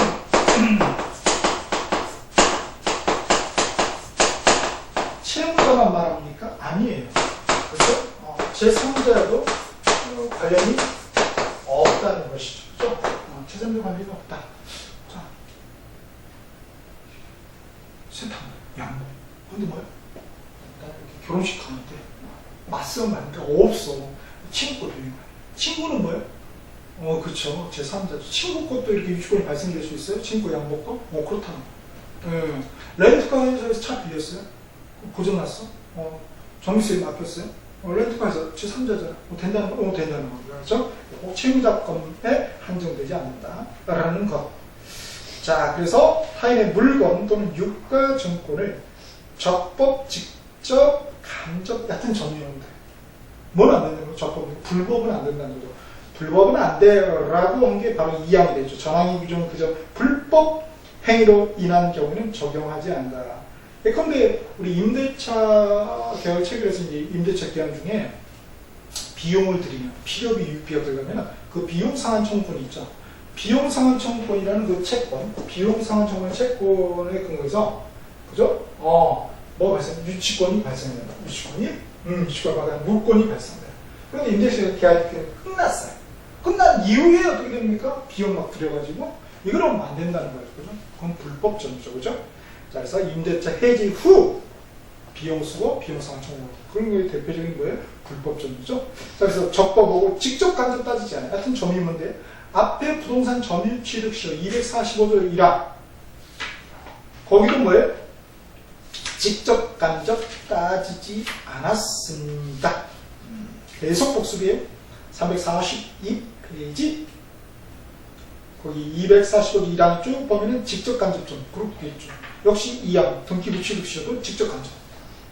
채무자만 말합니까? 아니에요. 그렇죠? 제3자도 관련이 없다는 것이죠. 그렇죠? 제3자 관련이 없다. 자, 세탁물, 양복. 근데 뭐야? 결혼식 가는데 맞쓰면 안 돼. 없어. 친구는 뭐예요? 그쵸. 제3자죠. 친구 것도 이렇게 유치권이 발생될 수 있어요? 친구 양복도? 그렇다는 거예요. 렌트카에서 차 빌렸어요? 고장났어? 정비세에 맡겼어요? 렌트카에서 제3자잖아. 된다는 거? 된다는 거. 그렇죠? 채무자금에 한정되지 않는다라는 것. 자, 그래서 타인의 물건 또는 유가증권을 적법, 직접, 간접 같은 점유용들. 뭐는 안 된다는 거죠? 적법, 불법은 안 된다는 거죠. 불법은 안 돼라고 한 게 바로 2항이 되죠. 전항이 규정은 그저 불법 행위로 인한 경우에는 적용하지 않는다. 예컨대 우리 임대차 계약 체결에서 이제 임대차 계약 중에 비용을 들이면 필요비 유비가 들어가면 그 비용 상환 청구권이 있죠. 비용 상환 청구권이라는 그 채권, 비용 상환 청구권 채권에 근거해서 그죠? 뭐 발생? 유치권이 발생된다. 유치권이 받아 물권이 발생돼요. 그런데 임대차 계약이 끝났어요. 끝난 이후에 어떻게 됩니까? 비용 막 들여가지고 이거는 안 된다는 거예요. 그죠? 그건 불법 점유죠. 그죠? 자, 그래서 임대차 해지 후 비용 쓰고 비용 상환 청구. 그런 게 대표적인 거예요. 불법 점유죠. 자, 그래서 적법하고 직접 간접 따지지 않아요. 하여튼 점유인데 앞에 부동산 점유 취득 시효 245조 1항 거기도 뭐예요? 직접 간접 따지지 않았습니다. 계속 복습이에요. 342페이지 거기 245조 1항 쭉 보면은 직접 간접 점 그렇게 돼 있죠. 역시 2항 등기부 취득 시효도 직접 간접.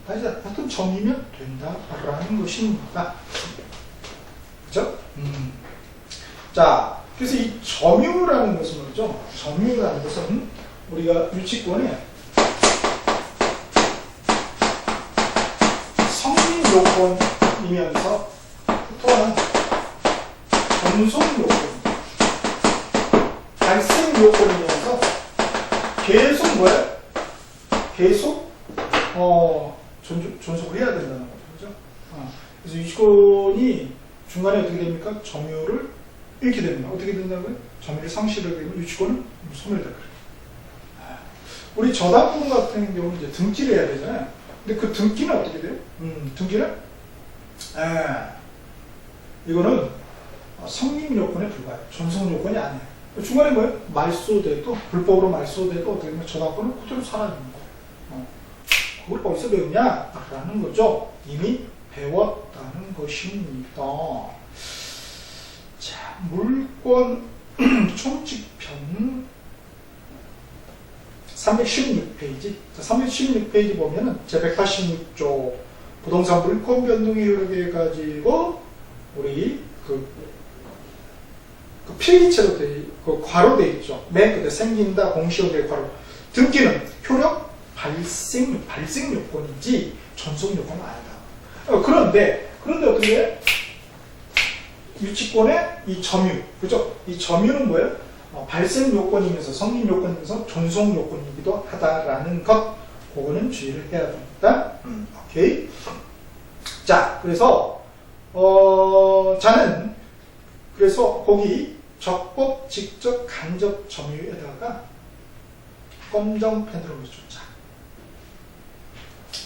하여튼 점이면 된다라는 것입니다. 그렇죠? 자, 그래서 이 점유라는 것은 뭐죠? 점유라는 것은 우리가 유치권에 성립 요건이면서 또한 전속 요건, 발생 요건이면서 계속 뭐야? 계속 존속을 해야 된다는 거죠. 그죠? 그래서 유치권이 중간에 어떻게 됩니까? 점유를 잃게 됩니다. 어떻게 된다는 거예요? 점유를 상실하게 되면 유치권은 소멸된다. 우리 저당권 같은 경우는 이제 등기를 해야 되잖아요. 근데 그 등기는 어떻게 돼요? 등기는 이거는 성립 요건에 불과해요. 존속 요건이 아니에요. 중간에 뭐예요? 말소돼도 불법으로 말소돼도 어떻게 보면 저당권은 그대로 사라지는 거예요. 그걸 어디서 배웠냐? 라는 거죠. 이미 배웠다는 것입니다. 자, 물권 총칙편 316페이지. 자, 316페이지 보면은 제186조 부동산 물권 변동에 이르게 가지고 우리 그 필기체로 괄호돼 있죠. 맨 끝에 생긴다 공시효대 괄호. 등기는 효력 발생 요건이지 전속 요건은 아니다. 그런데 어떻게 해? 유치권의 이 점유, 그죠? 이 점유는 뭐예요? 발생 요건이면서 성립 요건이면서 존속 요건이기도 하다라는 것, 그거는 주의를 해야 됩니다. 오케이. 자, 그래서 자는 그래서 거기 적법, 직접, 간접 점유에다가 검정 펜으로 해줬자.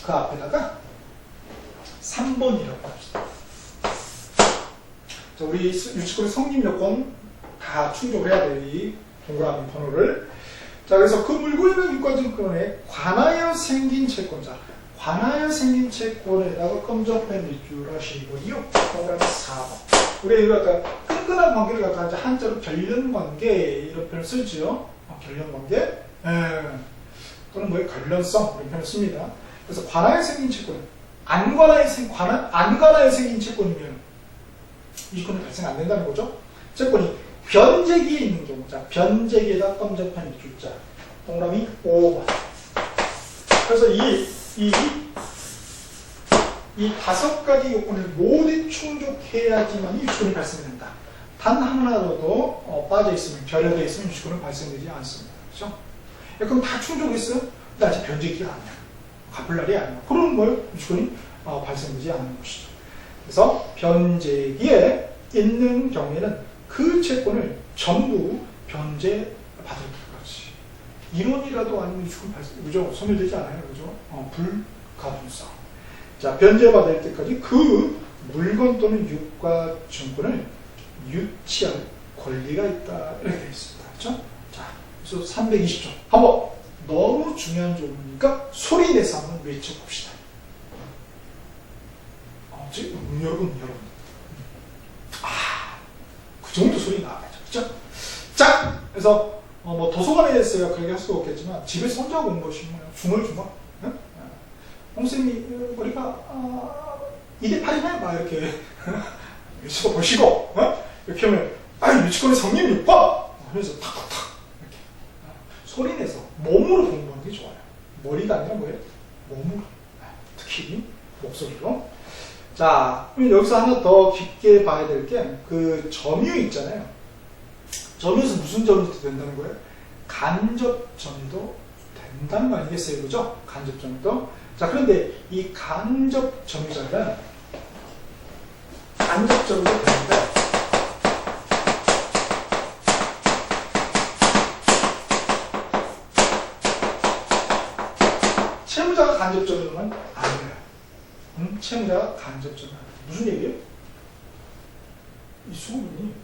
그 앞에다가 3번이라고 합시다. 자, 우리 유치권의 성립 요건 다 충족해야 돼요. 이 동그라미 번호를. 자, 그래서 그 물건이나 유가증권에 관하여 생긴 채권자. 관하여 생긴 채권에다가 검정펜 밑줄 하시고요. 동그라미 4번. 우리 이거 아까 끈끈한 관계를 갖다 이제 한자로 결련관계 이런 표현을 쓰죠. 결련관계. 또는 뭐의 관련성 이런 표현을 씁니다. 그래서 관하여 생긴 채권. 안 관하여 생긴 채권이면 유치권이 발생 안 된다는 거죠. 채권이 변제기에 있는 경우. 자, 변제기에다 검정펜 밑줄자. 동그라미 5번. 그래서 이 5가지 요건을 모두 충족해야지만 유치권이 발생된다. 단 하나라도 빠져있으면, 결여되어 있으면 유치권은 발생되지 않습니다. 그렇죠? 그럼 다 충족했어요? 근데 아직 변제기가 아니야. 갚을 날이 아니야. 그러면 뭐예요? 유치권이 발생되지 않는 것이죠. 그래서 변제기에 있는 경우에는 그 채권을 전부 변제 받을 때까지 1원이라도 아니면 유치권 발생, 그죠? 소멸되지 않아요. 그죠? 불가분성. 자, 변제받을 때까지 그 물건 또는 유가증권을 유치할 권리가 있다. 이렇게 되어 있습니다. 그렇죠? 자, 그래서 320조. 한번 너무 중요한 조문이니까 소리 내서 한번 외쳐봅시다. 여러분. 그 정도 소리 나와야죠. 그죠? 자, 그래서, 뭐, 도서관에서 그렇게 할 수가 없겠지만, 집에서 혼자 공부하시면 중얼중얼, 응? 선생님이, 우리가, 2대8이네? 막 이렇게, 유치고 보시고, 이렇게 하면, 유치권의 성님 6번! 하면서 탁탁탁, 이렇게. 소리 내서, 몸으로 공부하는 게 좋아요. 머리가 아니라 뭐예요? 몸으로. 특히, 목소리로. 자, 그럼 여기서 하나 더 깊게 봐야 될 게, 그 점유 있잖아요. 점유에서 무슨 점유도 된다는 거예요? 간접 점유도 된다는 거 아니겠어요? 그죠? 간접 점유도. 자, 그런데 이 간접 점유자는 간접 점유도 되는데, 채무자가 간접 점유는 아니에요. 채무자가 간접 점유. 무슨 얘기예요? 이 수고분이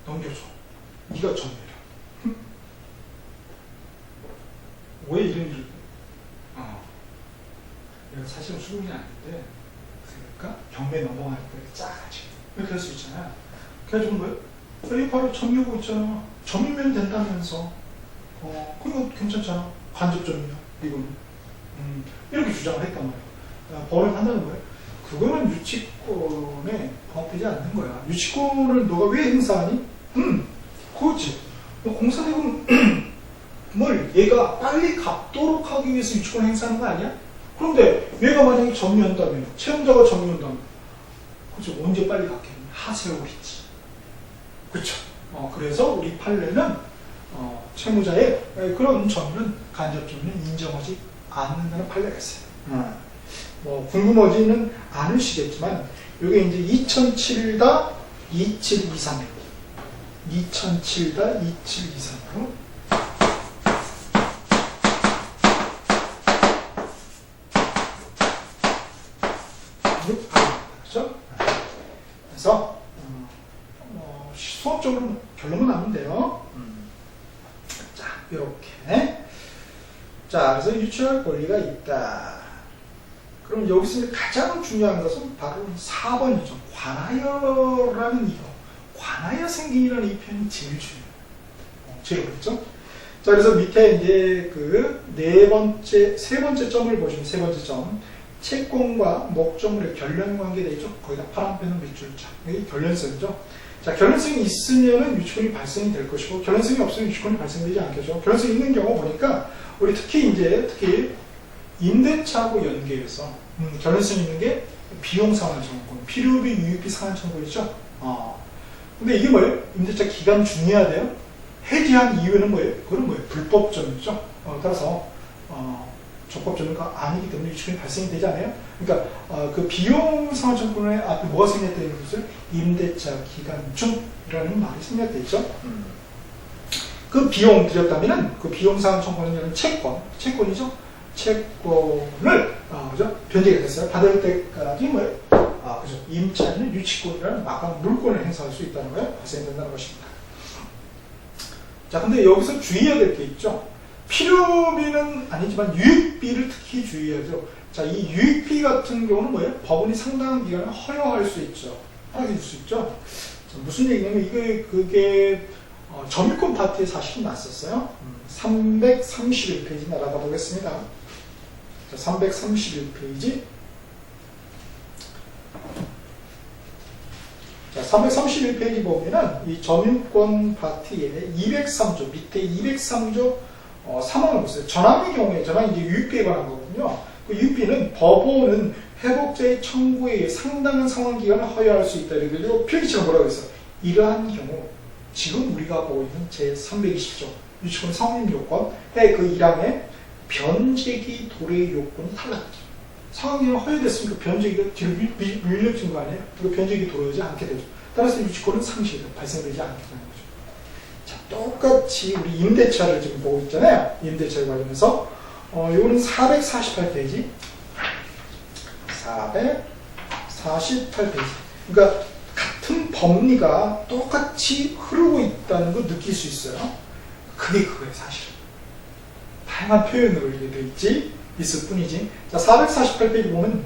넘겨줘. 네가 점유해라. 왜 이런 일을? 내가 사실은 수고분이 아닌데, 그러니까 경매 넘어갈 때 짜가지. 이렇게 할 수 있잖아. 그래가지고 뭐예요? 여기 바로 점유하고 있잖아. 점유면 된다면서. 그거 괜찮잖아. 간접 점유야. 이거는. 이렇게 주장을 했단 말이야. 법을 한다는 거예요. 그거는 유치권에 부합되지 않는 거야. 유치권을 너가 왜 행사하니? 그거지. 공사대금을 얘가 빨리 갚도록 하기 위해서 유치권을 행사하는 거 아니야? 그런데 얘가 만약에 점유한다면, 채무자가 점유한다면, 그죠? 언제 빨리 갚겠니? 하세월이지. 그쵸? 그래서 우리 판례는 채무자의 그런 점유는 간접 점유는 인정하지 않는다는 판례가 있어요. 뭐 궁금하지는 않으시겠지만 이게 이제 2007-2723 2007-2723으로 그렇죠? 그래서 수업적으로 결론만 나면 돼요. 자, 이렇게. 자, 그래서 유치할 권리가 있다. 그럼 여기서 가장 중요한 것은 바로 4번이죠. 관하여라는 이거. 관하여 생긴이라는 이 표현이 제일 중요해요. 제일 어렵죠? 자, 그래서 밑에 이제 세 번째 점을 보시면 세 번째 점. 채권과 목적물의 결련 관계되어 있죠. 거기다 파란 펜은 밑줄자. 이게 결련성이죠. 자, 결련성이 있으면은 유치권이 발생이 될 것이고, 결련성이 없으면 유치권이 발생되지 않겠죠. 결련성이 있는 경우 보니까, 우리 특히 임대차하고 연계해서 결연성 있는 게 비용 상환 청구권, 필요비, 유익비 상환 청구이죠. 근데 이게 뭐예요? 임대차 기간 중해야 돼요. 해지한 이유는 뭐예요? 그건 뭐예요? 불법점이죠. 따라서 적법점유가 아니기 때문에 유치권이 발생이 되지 않아요. 그러니까 그 비용 상환 청구권에 앞에 뭐가 생략되는 것을 임대차 기간 중이라는 말이 생략되어 있죠. 그 비용 들였다면은 그 비용 상환 청구권은 채권이죠. 채권을 그죠? 변제가 됐어요. 받을 때까지 뭐예요? 그죠? 임차인은 유치권이라는 막강 물권을 행사할 수 있다는 거예요. 발생된다는 것입니다. 자, 근데 여기서 주의해야 될 게 있죠. 필요비는 아니지만 유익비를 특히 주의해야죠. 자, 이 유익비 같은 경우는 뭐예요? 법원이 상당한 기간을 허용할 수 있죠. 허용해 줄 수 있죠. 자, 무슨 얘기냐면 그게 점유권 파트에 사실이 났었어요. 331페이지 날아가 보겠습니다. 자, 331페이지. 자, 331페이지 보면은 이 점유권 파트에 203조, 밑에 203조 3항을 보세요. 전항의 경우에, 전항이 이제 유익비에 관한 거거든요. 그 유익비는 법원은 회복자의 청구에 의해 상당한 상환 기간을 허용할 수 있다. 그리고 필기처럼 뭐라고 했어요? 이러한 경우, 지금 우리가 보고 있는 제320조, 유치권 성립 요건의 그 1항에 변제기 도래 요건이 달라졌죠. 상환기간 허용됐으니까 변제기가 뒤로 밀려진 거 아니에요? 그 변제기 도래하지 않게 되죠. 따라서 유치권은 상실이 발생되지 않게 되는 거죠. 자, 똑같이 우리 임대차를 지금 보고 있잖아요. 임대차에 관련해서 이거는 448페이지 448페이지 그러니까 같은 법 법리가 똑같이 흐르고 있다는 걸 느낄 수 있어요. 그게 그거예요, 사실은. 다양한 표현으로 이게 되어 있을 뿐이지. 자, 448페이지 보면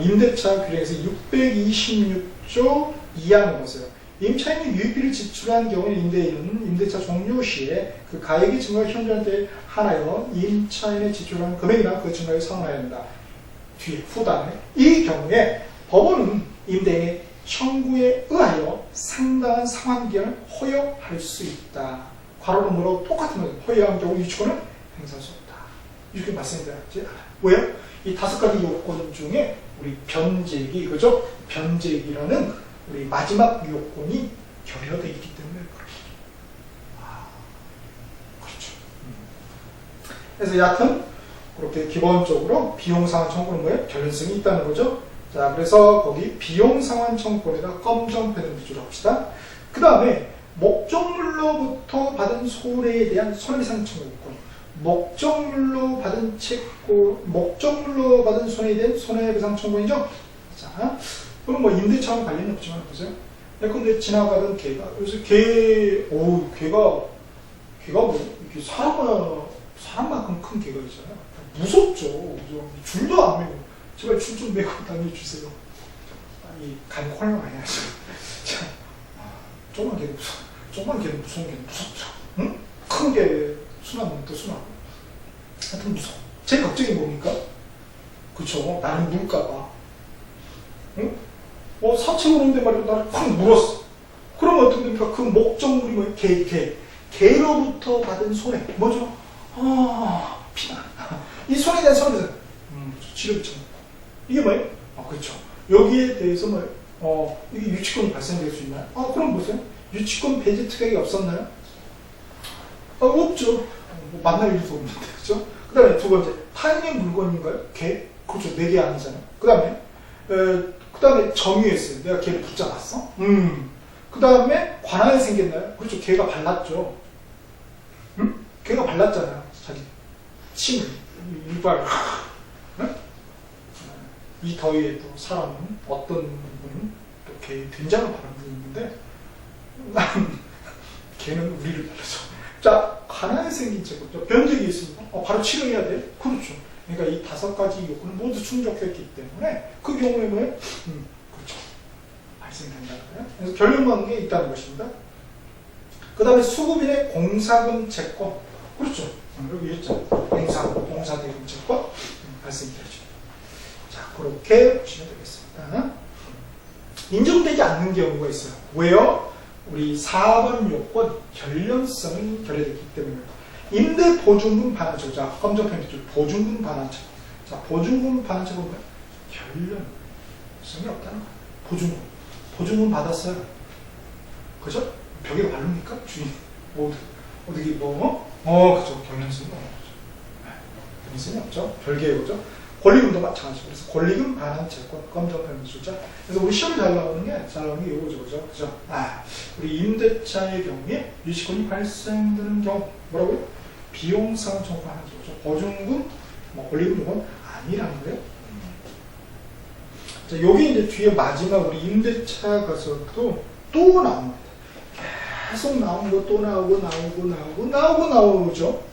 임대차 규정에서 626조 2항을 보세요. 임차인이 유익비를 지출한 경우에 임대인은 임대차 종료 시에 그 가액의 증가가 현저한데 한하여 임차인의 지출한 금액이나 그 증가에 상환해야 한다. 뒤에 후단에 이 경우에 법원은 임대인의 청구에 의하여 상당한 상환기한을 허용할 수 있다. 괄호로 똑같은 거예요. 허용한 경우 유치권을 행사할 수 없다. 이렇게 말씀드렸지 않아요. 왜요? 이 5가지 요건 중에 우리 변제기 이거죠? 변제기라는 우리 마지막 요건이 결여되어 있기 때문에 그렇죠. 그래서 여하튼 그렇게 기본적으로 비용상환 청구는 뭐예요? 결연성이 있다는 거죠. 자, 그래서 거기 비용상환 청구에다 검정펜을 위주로 합시다. 그 다음에 목적물로부터 받은 손해에 대한 손해배상 청구권, 목적물로 받은 손해에 대한 손해배상 청구권이죠. 자, 그럼 뭐 임대차와 관련이 없지만 보세요. 근데 지나가던 개가 요새 개가 뭐 이렇게 사람만큼 큰 개가 있잖아요. 무섭죠. 줄도 안 매고 제발 줄 좀 매고 다녀주세요. 아니 간콜 많이 하죠. 자, 조그만 개는 무서운 개는 무섭죠. 응? 큰 개 순하면 또 순하고. 하여튼 무서워. 제 걱정이 뭡니까? 그쵸? 나는 물까봐. 응? 사채 오는데 말이야 나를 팍 물었어. 그러면 어떻게 됩니까? 그 목적물이 뭐예요? 개로부터 받은 손해. 뭐죠? 피난. 이 손해에 대한 손해배상. 치료 비청. 이게 뭐예요? 그렇죠. 여기에 대해서 뭐예요? 이게 유치권이 발생될 수 있나요? 그럼 보세요. 유치권 배제 특약이 없었나요? 없죠. 뭐 만날 일도 없는데, 그죠? 그 다음에 두 번째, 타인의 물건인가요? 개? 그렇죠. 내 개 아니잖아요. 그 다음에 점유했어요. 내가 개를 붙잡았어? 그 다음에 관할이 생겼나요? 그렇죠. 개가 발랐죠. 개가 발랐잖아요. 자기 침을, 이발. 이 더위에 또 사람은 어떤 분은 또 개의 된장을 바르는 분이 있는데 개는 우리를 발라줘. 자, 가난에 생긴 채권, 변적이 있습니다. 바로 치료해야 돼요? 그렇죠. 그러니까 이 5가지 요건을 모두 충족했기 때문에 그 경우에 뭐예요? 그렇죠. 발생된다는 거예요. 그래서 결론만 게 있다는 것입니다. 그 다음에 수급인의 공사금 채권. 그렇죠. 여기 있죠. 공사대금 채권 발생되죠. 자, 그렇게 보시면 되겠습니다. 인정되지 않는 경우가 있어요. 왜요? 우리 4번 요건 결연성이 결여됐기 때문에 임대 보증금 반환채권. 자, 검정펜 밑줄 보증금 반환채권. 자, 보증금 반환채권 뭐야? 결연성이 없다는 거야. 보증금 받았어요. 그죠? 벽에 바릅니까? 주인. 어떻게 그죠? 결연성이 없죠. 결연성이 없죠. 별개의 거죠. 권리금도 마찬가지고. 그래서 권리금 반환채권, 검정펜 숫자. 그래서 우리 시험에 잘 나오는 게 이거죠. 그죠? 우리 임대차의 경우에 유치권이 발생되는 경우, 뭐라고요? 비용상환 청구하는 거죠. 보증금, 권리금 이건 아니라는 거예요. 자, 여기 이제 뒤에 마지막 우리 임대차 가서도 또 나옵니다. 계속 나오는 거 또 나오죠.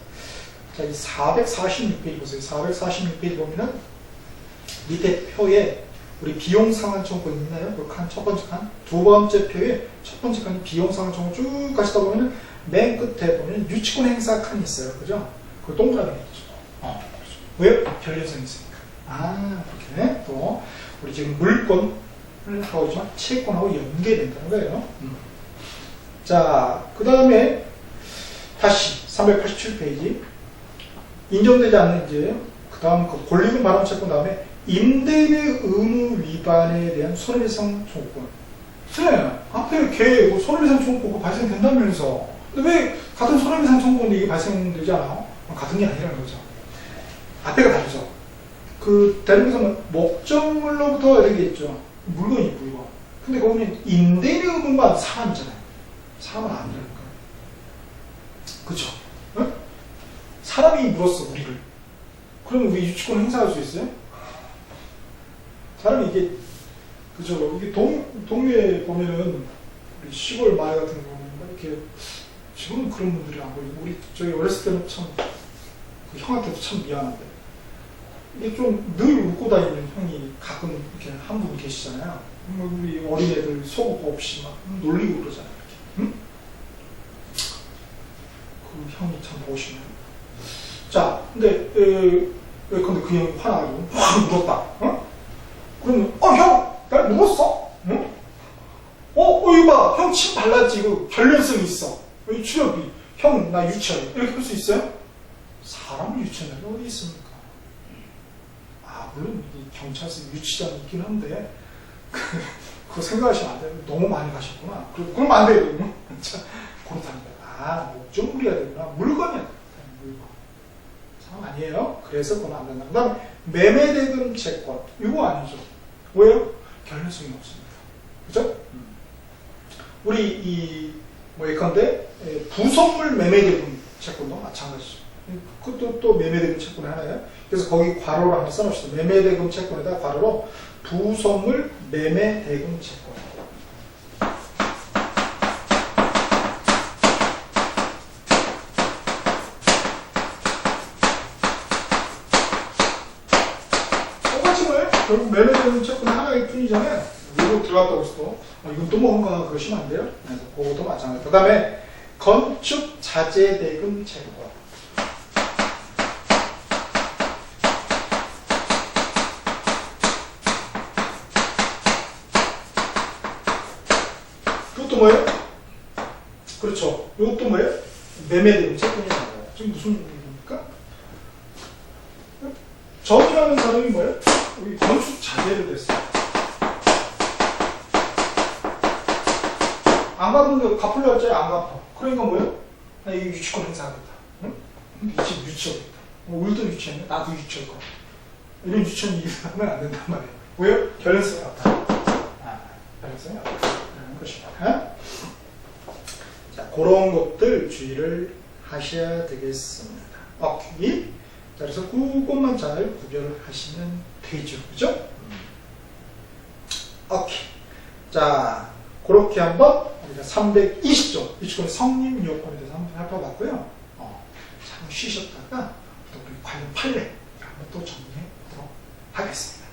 자, 이 446페이지 보세요. 446페이지 보면은 밑에 표에 우리 비용상환 청구권 있나요? 그 칸, 첫 번째 칸. 두 번째 표에 첫 번째 칸이 비용상환 청구 쭉 가시다 보면은 맨 끝에 보면 유치권 행사 칸이 있어요. 그죠? 그 동그라미 있죠. 왜요? 결연성이 있으니까. 그렇게 또 우리 지금 물권을 하고 있지만 채권하고 연계된다는 거예요. 자, 그 다음에 다시 387페이지. 인정되지 않는 이제 그 다음 그 권리금 반환채권 다음에 임대인의 의무 위반에 대한 손해배상 청구권. 네, 앞에 개 손해배상 청구권 발생된다면서. 근데 왜 같은 손해배상 청구권인데 이게 발생되지 않아요? 같은 게 아니라는 거죠. 앞에가 다르죠. 다른 것은 목적물로부터 이렇게 있죠. 물건. 근데 거기는 임대인의 의무만 사람이잖아요. 사람은 아니라는 거예요. 그쵸? 응? 사람이 물었어, 우리를. 그러면 우리 유치권 행사할 수 있어요? 사람이 이게, 그죠? 이게 동요에 보면은, 그 시골 마을 같은 경우는 이렇게 지금은 그런 분들이 안 보이고 우리 저희 어렸을 때는 참 그 형한테도 참 미안한데 이게 좀 늘 웃고 다니는 형이 가끔 이렇게 한 분 계시잖아요. 우리 어린애들 속옷 없이 막 놀리고 그러잖아요. 이렇게. 응? 그 형이 참 보시네요. 자, 근데 근데 그 형이 화나가지고 확 울었다. 어? 그러면 형! 날 누웠어? 응? 이거 봐. 형 침 발랐지. 이거 결련성이 있어. 이 출혈이. 형, 나 유치원. 이렇게 할 수 있어요? 사람을 유치원에 어디 있습니까? 아, 물론 이 경찰서 유치장이 있긴 한데 그거 생각하시면 안 돼요. 너무 많이 가셨구나. 그러면 안 돼요. 자, 그렇답니다. 아, 목적물이어야 되구나. 물건이야. 물건. 참 아니에요. 그래서 그건 안 된다. 그 다음에 매매대금 채권. 이거 아니죠. 왜요? 결례성이 없습니다. 그죠? 우리 예컨대 부선물 매매대금 채권도 마찬가지죠. 그것도 또 매매대금 채권이 하나예요. 그래서 거기 괄호로 하나 써놓읍시다. 매매대금 채권에다 괄호로 부선물 매매대금 채권. 똑같이 뭐예요? 결국 매매대금 채권 하나일 뿐이잖아요. 이거 들어갔다고 해서 이건 또 뭔가 그러시면 안 돼요. 그래서 그것도 마찬가지. 그 다음에 건축 자재대금 채권. 이것도 뭐예요? 그렇죠. 이것도 뭐예요? 매매대금 채권이 나와요. 지금 무슨 얘기입니까? 전이라는 사람이 뭐예요? 우리 건축 자재를 냈어요. 안 갚으면 갚으려 할지 안 갚아. 그러니까 뭐예요? 나 이 유치권 행사하겠다. 응? 이 집 유치하겠다. 우리도 유치했네. 나도 유치할 거야. 이런 유치한 일을 하면 안 된단 말이에요. 왜요? 결례성이 없다. 결례성이 없다. 그런 것입니다. 자, 그런 것들 주의를 하셔야 되겠습니다. 오케이. 자, 그래서 그것만 잘 구별을 하시면 되죠. 그죠? 오케이. 자, 그렇게 한번 우리가 320조 유치권의 성립 요건에 대해서 한번 살펴봤고요. 잠깐 쉬셨다가 또 우리 관련 판례 한번 또 정리해 보도록 하겠습니다.